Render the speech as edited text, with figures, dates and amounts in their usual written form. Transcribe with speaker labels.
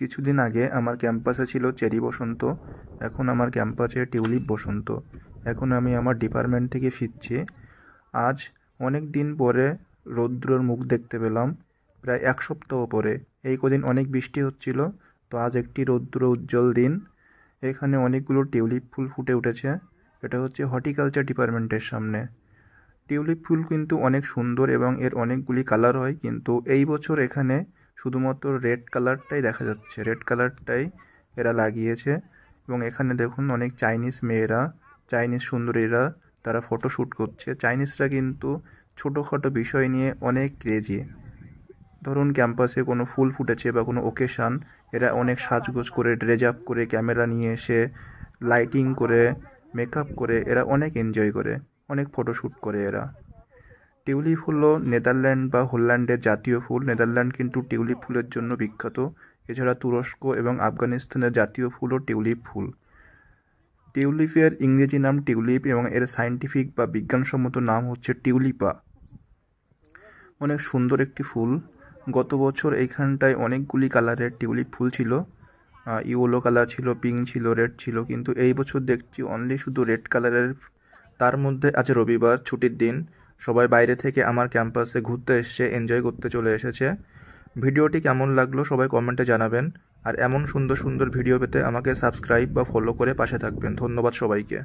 Speaker 1: কিছুদিন আগে আমার ক্যাম্পাসে ছিল চেরি বসন্ত, এখন আমার ক্যাম্পাসে টিউলিপ বসন্ত। এখন আমি আমার ডিপার্টমেন্ট থেকে ফিরছি। আজ অনেক দিন পরে রৌদ্রর মুখ দেখতে পেলাম, প্রায় 1 সপ্তাহ পরে। এই কদিন অনেক বৃষ্টি হচ্ছিল, তো আজ একটি রৌদ্র উজ্জ্বল দিন। এখানে অনেকগুলো টিউলিপ ফুল ফুটে উঠেছে। এটা হচ্ছে হর্টিকালচার ডিপার্টমেন্টের সামনে। টিউলিপ ফুল কিন্তু অনেক সুন্দর এবং এর অনেকগুলি কালার হয়, কিন্তু এই বছর এখানে শুধুমাত্র রেড কালারটাই দেখা যাচ্ছে। রেড কালারটাই এরা লাগিয়েছে। এবং এখানে দেখুন অনেক চাইনিজ মেয়েরা, চাইনিজ সুন্দরীরা তারা ফটোশ্যুট করছে। চাইনিজরা কিন্তু ছোটোখাটো বিষয় নিয়ে অনেক ক্রেজি। ধরুন ক্যাম্পাসে কোনো ফুল ফুটেছে বা কোনো ওকেশান, এরা অনেক সাজগোজ করে, ড্রেস আপ করে, ক্যামেরা নিয়ে এসে লাইটিং করে, মেকআপ করে এরা অনেক এনজয় করে, অনেক ফটোশ্যুট করে এরা। টিউলিপ হলো নেদারল্যান্ড বা হোল্যান্ডের জাতীয় ফুল। নেদারল্যান্ড কিন্তু টিউলিপ ফুলের জন্য বিখ্যাত। এছাড়া তুরস্ক এবং আফগানিস্তানের জাতীয় ফুলও টিউলিপ ফুল। টিউলিপের ইংরেজি নাম টিউলিপ এবং এর সায়েন্টিফিক বা বিজ্ঞানসম্মত নাম হচ্ছে টিউলিপা। অনেক সুন্দর একটি ফুল। গত বছর এইখানটায় অনেকগুলি কালারের টিউলিপ ফুল ছিল। ইয়েলো কালার ছিল, পিঙ্ক ছিল, রেড ছিল, কিন্তু এই বছর দেখছি অনলি শুধু রেড কালারের। তার মধ্যে আজ রবিবার, ছুটির দিন, সবাই বাইরে থেকে আমার ক্যাম্পাসে ঘুরতে এসেছে, এনজয় করতে চলে এসেছে। ভিডিওটি কেমন লাগলো সবাই কমেন্টে জানাবেন। আর এমন সুন্দর সুন্দর ভিডিও পেতে আমাকে সাবস্ক্রাইব বা ফলো করে পাশে থাকবেন। ধন্যবাদ সবাইকে।